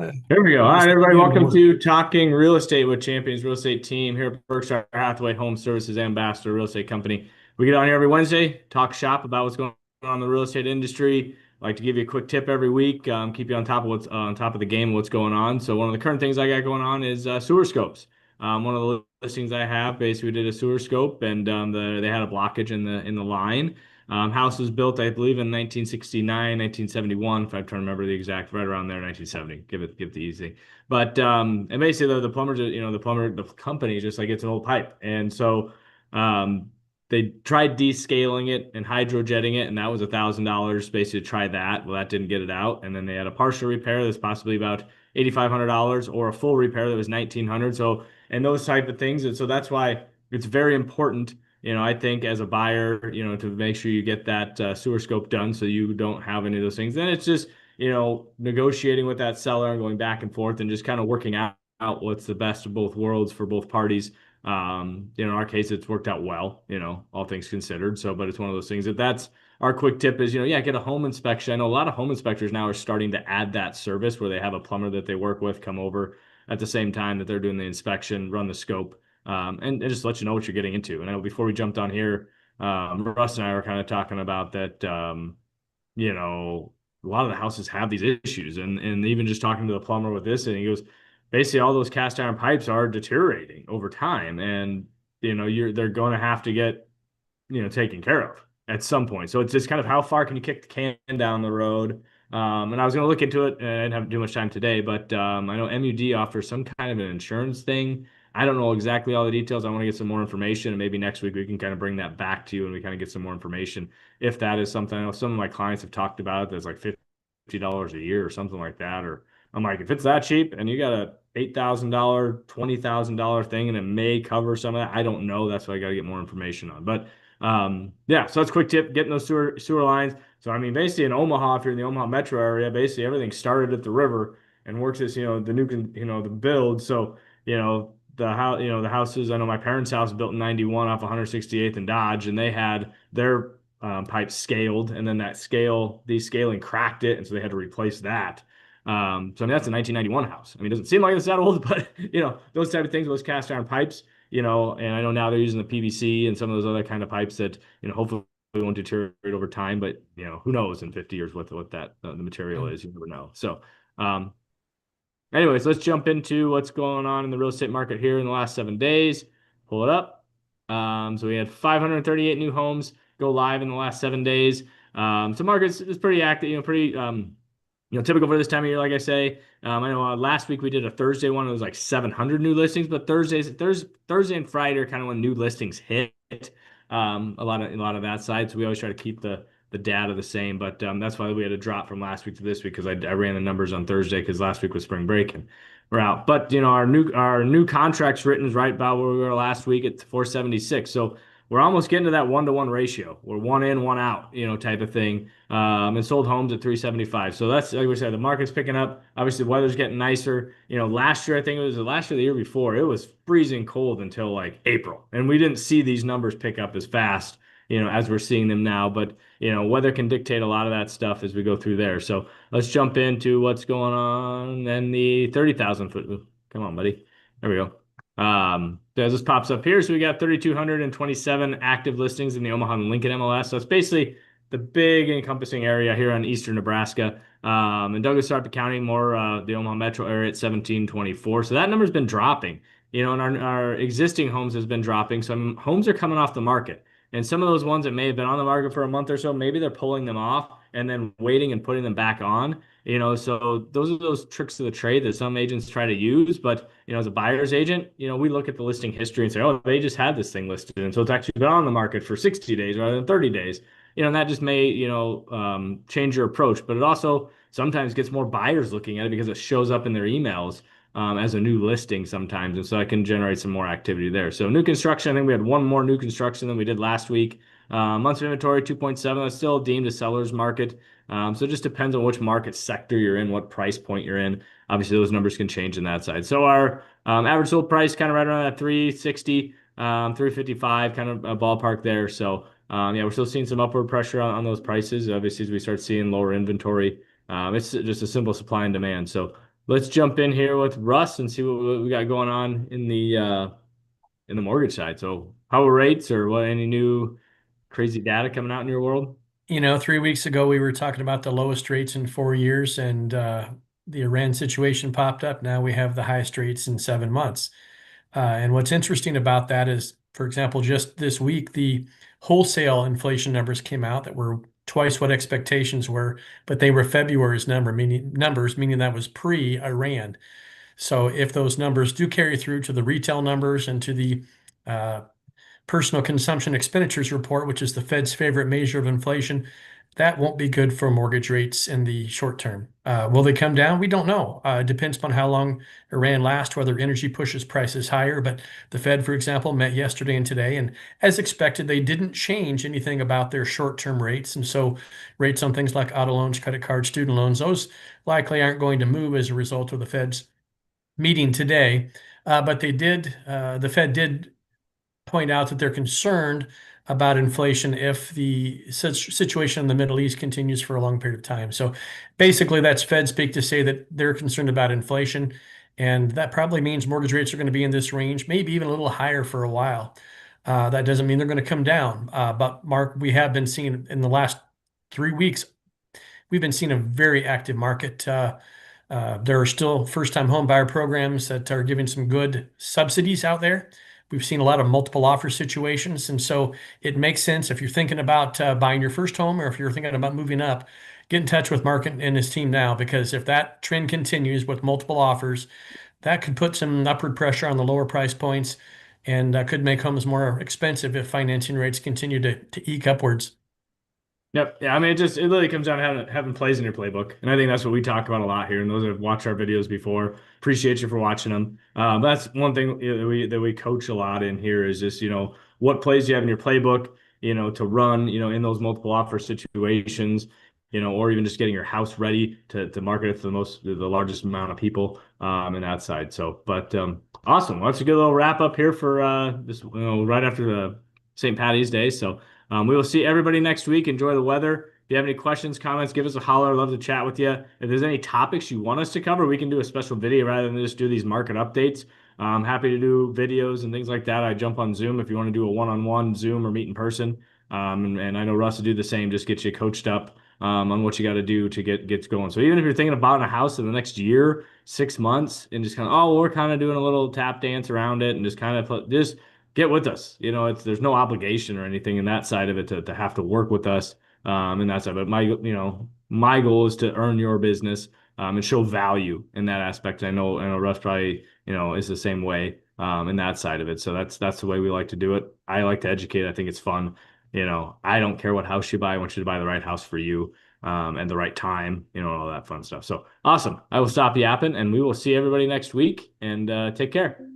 There we go. All What right, is everybody. happening, Welcome Ward? to Talking Real Estate with Champions Real Estate Team here at Berkshire Hathaway Home Services Ambassador Real Estate Company. We get on here every Wednesday, talk shop about what's going on in the real estate industry. I like to give you a quick tip every week, keep you on top of what's on top of the game, what's going on. So one of the current things I got going on is sewer scopes. One of the listings I have, basically, we did a sewer scope, and they had a blockage in the line. House was built, I believe, in 1969, 1971, if I'm trying to remember the exact, right around there, 1970. Give it the easy. But and basically the plumber, the company just like it's an old pipe, and so um, they tried descaling it and hydrojetting it, and that was $1,000 basically to try that. Well, that didn't get it out, and then they had a partial repair that's possibly about $8,500, or a full repair that was 1,900. So and those type of things, and so that's why it's very important. I think as a buyer, to make sure you get that sewer scope done so you don't have any of those things. Then it's just negotiating with that seller and going back and forth and just kind of working out what's the best of both worlds for both parties. In our case, it's worked out well, all things considered. So, but it's one of those things that's our quick tip is, yeah, get a home inspection. I know a lot of home inspectors now are starting to add that service where they have a plumber that they work with come over at the same time that they're doing the inspection, run the scope, and just let you know what you're getting into. And I know before we jumped on here, Russ and I were kind of talking about that, you know, a lot of the houses have these issues. And even just talking to the plumber with this, and he goes, basically all those cast iron pipes are deteriorating over time. And, they're going to have to get, taken care of at some point. So it's just kind of how far can you kick the can down the road? And I was going to look into it, and I didn't have too much time today, but I know MUD offers some kind of an insurance thing. I don't know exactly all the details. I want to get some more information, and maybe next week we can kind of bring that back to you and we kind of get some more information if that is something. I know some of my clients have talked about it. That's like $50 a year or something like that. Or I'm like, if it's that cheap and you got a $8,000, $20,000 thing and it may cover some of that, I don't know. That's what I got to get more information on. But yeah, so that's a quick tip, getting those sewer lines. So I mean, basically in Omaha, if you're in the Omaha metro area, basically everything started at the river and works as the new the build. So the houses. I know my parents' house was built in '91 off 168th and Dodge, and they had their pipes scaled, and then descaling cracked it, and so they had to replace that. So I mean that's a 1991 house. I mean, it doesn't seem like it's that old, but those type of things, those cast iron pipes, and I know now they're using the PVC and some of those other kind of pipes that, hopefully won't deteriorate over time, but who knows in 50 years what that the material is, you never know. So, anyways, let's jump into what's going on in the real estate market here in the last 7 days. Pull it up. So we had 538 new homes go live in the last 7 days. So markets is pretty active, pretty typical for this time of year, like I say. I know last week we did a Thursday one. It was like 700 new listings, but Thursday and Friday are kind of when new listings hit. A lot of that side. So we always try to keep the data the same. But that's why we had a drop from last week to this week because I ran the numbers on Thursday because last week was spring break and we're out. But our new contracts written is right about where we were last week at 476. So we're almost getting to that 1-to-1 ratio. We're one in, one out, type of thing. And sold homes at 375. So that's like we said, the market's picking up. Obviously, the weather's getting nicer. Last year, I think it was last year, the year before, it was freezing cold until like April. And we didn't see these numbers pick up as fast, as we're seeing them now. But, weather can dictate a lot of that stuff as we go through there. So let's jump into what's going on in the 30,000 foot. Come on, buddy. There we go. As this pops up here, so we got 3,227 active listings in the Omaha and Lincoln MLS. So it's basically the big encompassing area here on eastern Nebraska. In Douglas Sarpy County, more the Omaha metro area at 1724. So that number's been dropping. And our existing homes has been dropping. Some homes are coming off the market. And some of those ones that may have been on the market for a month or so, maybe they're pulling them off and then waiting and putting them back on. So those are those tricks of the trade that some agents try to use. But, as a buyer's agent, we look at the listing history and say, oh, they just had this thing listed. And so it's actually been on the market for 60 days rather than 30 days. And that just may, change your approach. But it also sometimes gets more buyers looking at it because it shows up in their emails as a new listing sometimes. And so I can generate some more activity there. So new construction, I think we had one more new construction than we did last week. Months of inventory, 2.7. That's still deemed a seller's market. So it just depends on which market sector you're in, what price point you're in. Obviously, those numbers can change in that side. So our average sold price kind of right around that 360, 355 kind of a ballpark there. So yeah, we're still seeing some upward pressure on those prices. Obviously, as we start seeing lower inventory, it's just a simple supply and demand. So let's jump in here with Russ and see what we got going on in the mortgage side. So, how are rates or what? Any new crazy data coming out in your world? 3 weeks ago, we were talking about the lowest rates in 4 years, and the Iran situation popped up. Now we have the highest rates in 7 months. And what's interesting about that is, for example, just this week, the wholesale inflation numbers came out that were twice what expectations were, but they were February's numbers, meaning that was pre-Iran. So if those numbers do carry through to the retail numbers and to the uh, personal consumption expenditures report, which is the Fed's favorite measure of inflation, that won't be good for mortgage rates in the short term. Will they come down? We don't know. It depends upon how long Iran lasts, whether energy pushes prices higher. But the Fed, for example, met yesterday and today, and as expected, they didn't change anything about their short-term rates. And so rates on things like auto loans, credit cards, student loans, those likely aren't going to move as a result of the Fed's meeting today. But the Fed did point out that they're concerned about inflation if the situation in the Middle East continues for a long period of time. So basically, that's Fed speak to say that they're concerned about inflation. And that probably means mortgage rates are going to be in this range, maybe even a little higher for a while. That doesn't mean they're going to come down. But Mark, we have been seeing in the last 3 weeks, we've been seeing a very active market. There are still first-time home buyer programs that are giving some good subsidies out there. We've seen a lot of multiple offer situations, and so it makes sense if you're thinking about buying your first home or if you're thinking about moving up, get in touch with Mark and his team now, because if that trend continues with multiple offers, that could put some upward pressure on the lower price points and could make homes more expensive if financing rates continue to eke upwards. Yep. Yeah. I mean, it literally comes down to having plays in your playbook, and I think that's what we talk about a lot here. And those that have watched our videos before, appreciate you for watching them. That's one thing that we coach a lot in here is just what plays you have in your playbook, to run, in those multiple offer situations, or even just getting your house ready to market it to the largest amount of people in that side. So, but awesome. Well, that's a good little wrap up here for this, right after the St. Patty's Day. So. We will see everybody next week. Enjoy the weather. If you have any questions, comments, give us a holler. I'd love to chat with you. If there's any topics you want us to cover, we can do a special video rather than just do these market updates. I'm happy to do videos and things like that. I jump on Zoom if you want to do a one-on-one Zoom or meet in person. And I know Russ will do the same, just get you coached up on what you got to do to get going. So even if you're thinking about buying a house in the next year, 6 months, and just kind of, oh, we're kind of doing a little tap dance around it and just kind of just get with us. There's no obligation or anything in that side of it to have to work with us in that side. But my goal is to earn your business and show value in that aspect. I know Russ probably is the same way in that side of it. So that's the way we like to do it. I like to educate. I think it's fun. I don't care what house you buy. I want you to buy the right house for you and the right time. All that fun stuff. So awesome. I will stop yapping and we will see everybody next week and take care.